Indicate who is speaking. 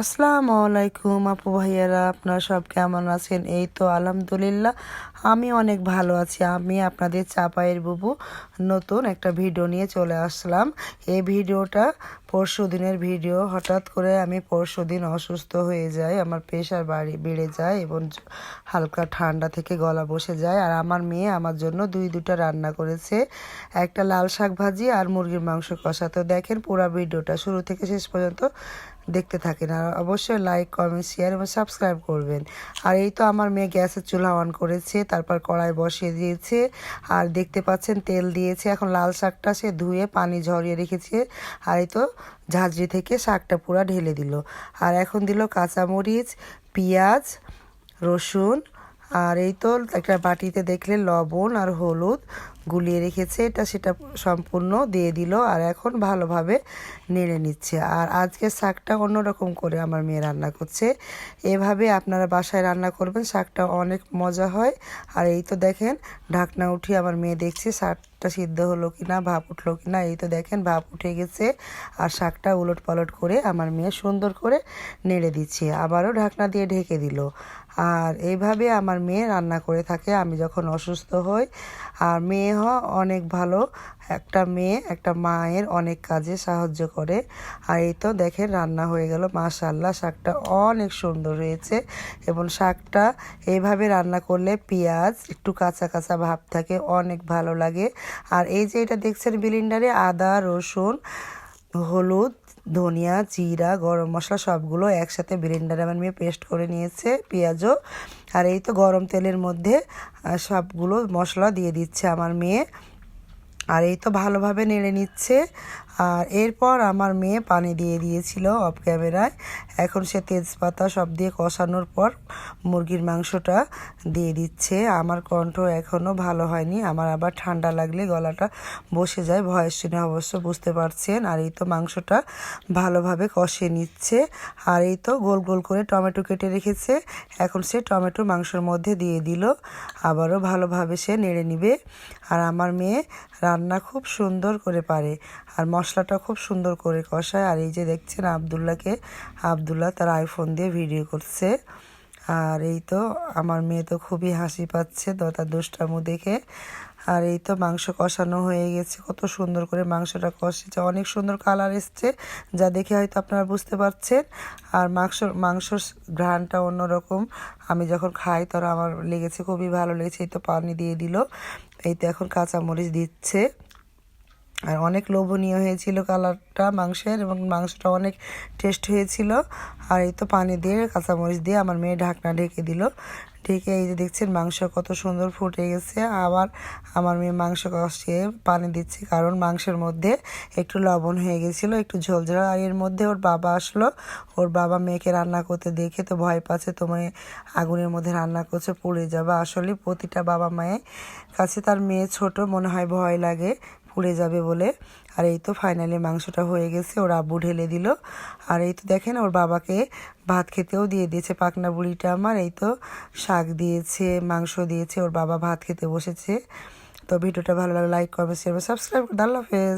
Speaker 1: আসসালামু আলাইকুম আপু ভাইয়ারা, আপনারা সব কেমন আছেন? এই তো আলহামদুলিল্লাহ আমি অনেক ভালো আছি। আমি আপনাদের চাপায়ের বুবু নতুন একটা ভিডিও নিয়ে চলে আসলাম। এই ভিডিওটা পরশুদিনের ভিডিও। হঠাৎ করে আমি পরশুদিন অসুস্থ হয়ে যাই, আমার প্রেশার বেড়ে যায় এবং হালকা ঠান্ডা থেকে গলা বসে যায়। আর আমার মেয়ে আমার জন্য দুটা রান্না করেছে, একটা লাল শাক ভাজি আর মুরগির মাংস কষা। তো দেখেন পুরো ভিডিওটা শুরু থেকে শেষ পর্যন্ত দেখতে থাকেন, আর অবশ্যই লাইক কমেন্ট শেয়ার এবং সাবস্ক্রাইব করবেন। আর এই তো আমার মেয়ে গ্যাসের চুলা অন করেছে, তারপর কড়াই বসিয়ে দিয়েছে, আর দেখতে পাচ্ছেন তেল দিয়েছে। এখন লাল শাকটা সে ধুয়ে পানি ঝরিয়ে রেখেছে, আর এই তো ঝাঁঝরি থেকে শাকটা পুরা ঢেলে দিল। আর এখন দিল কাঁচামরিচ, পেঁয়াজ, রসুন, আর এই তো একটা বাটিতে দেখলে লবণ আর হলুদ গুলিয়ে রেখেছে, সেটা সম্পূর্ণ দিয়ে দিল। আর এখন ভালোভাবে নেড়ে নিচ্ছে। আর আজকে শাকটা অন্যরকম করে আমার মেয়ে রান্না করছে। এভাবে আপনারা বাসায় রান্না করবেন, শাকটা অনেক মজা হয়। আর এই তো দেখেন ঢাকনা উঠিয়ে আমার মেয়ে দেখছে শাকটা সিদ্ধ হলো কিনা, ভাপ উঠলো কিনা। এই তো দেখেন ভাপ উঠে গেছে, আর শাকটা উলট পালট করে আমার মেয়ে সুন্দর করে নেড়ে দিচ্ছে, আবারও ঢাকনা দিয়ে ঢেকে দিল। আর এইভাবে আমার মেয়ে রান্না করে থাকে আমি যখন অসুস্থ হই। আর মেয়ে অনেক ভালো একটা মেয়ে, একটা মায়ের অনেক কাজে সাহায্য করে। আর এই তো দেখেন রান্না হয়ে গেল, মাশাআল্লাহ শাকটা অনেক সুন্দর হয়েছে। এবং শাকটা এইভাবে রান্না করলে পেঁয়াজ একটু কাঁচা কাঁচা ভাব থাকে, অনেক ভালো লাগে। আর এই যে এটা দেখছেন ব্লেন্ডারে আদা, রসুন, হলুদ, ধনিয়া, জিরা, গরম মশলা সবগুলো একসাথে ব্লেন্ডারে আমার মেয়ে পেস্ট করে নিয়েছে, পেঁয়াজও। আর এই তো গরম তেলের মধ্যে সবগুলো মশলা দিয়ে দিচ্ছে আমার মেয়ে। আর এই তো ভালোভাবে নেড়ে নিচ্ছে। আর এরপর আমার মেয়ে পানি দিয়ে দিয়েছিল অফ ক্যামেরায়। এখন সে তেজপাতা সব দিয়ে কষানোর পর মুরগির মাংসটা দিয়ে দিচ্ছে। আমার কণ্ঠ এখনও ভালো হয়নি, আমার আবার ঠান্ডা লাগলে গলাটা বসে যায়, ভয়েস শুনে অবশ্য বুঝতে পারছেন। আর এই তো মাংসটা ভালোভাবে কষিয়ে নিচ্ছে। আর এই তো গোল গোল করে টমেটো কেটে রেখেছে, এখন সে টমেটো মাংসের মধ্যে দিয়ে দিল, আবারও ভালোভাবে সে নেড়ে নিবে। আর আমার মেয়ে রান্না খুব সুন্দর করে পারে, আর মশলাটা খুব সুন্দর করে কষায়। আর এই যে দেখছেন আবদুল্লাহ তার আইফোন দিয়ে ভিডিও করছে। আর এই তো আমার মেয়ে তো খুবই হাসি পাচ্ছে তার দুষ্টামু দেখে। আর এই তো মাংস কষানো হয়ে গেছে, কত সুন্দর করে মাংসটা কষেছে, অনেক সুন্দর কালার এসছে, যা দেখে হয়তো আপনারা বুঝতে পারছেন। আর মাংসর ঘ্রাণটা অন্যরকম, আমি যখন খাই তখন আমার লেগেছে, খুবই ভালো লেগেছে। এই তো পানি দিয়ে দিল, এই তো এখন কাঁচামরিচ দিচ্ছে। আর অনেক লোভনীয় হয়েছিল কালারটা মাংসের, এবং মাংসটা অনেক টেস্ট হয়েছিল। আর এই তো পানি দিয়ে কাঁচামরিচ দিয়ে আমার মেয়ে ঢাকনা ঢেকে দিল, ঢেকে এই যে দেখছেন মাংস কত সুন্দর ফুটে গেছে। আবার আমার মেয়ে মাংস কষিয়ে পানি দিচ্ছে, কারণ মাংসের মধ্যে একটু লবণ হয়ে গেছিলো, একটু ঝোলঝোল। আর এর মধ্যে ওর বাবা আসলো, ওর বাবা মেয়েকে রান্না করতে দেখে তো ভয় পাচ্ছে, তোমার আগুনের মধ্যে রান্না করছে পুড়ে যাবে। আসলে প্রতিটা বাবা মায়ের কাছে তার মেয়ে ছোট মনে হয়, ভয় লাগে পুড়ে যাবে বলে। আর এই তো ফাইনালি মাংসটা হয়ে গেছে, ওর আব্বু ঢেলে দিল। আর এই তো দেখেন ওর বাবাকে ভাত খেতেও দিয়ে দিয়েছে পাকনা বুড়িটা আমার। এই তো শাক দিয়েছে, মাংস দিয়েছে, ওর বাবা ভাত খেতে বসেছে। তো ভিডিওটা ভালো লাগলে লাইক করবে, শেয়ার, সাবস্ক্রাইব করুন। আল্লাহ হাফেজ।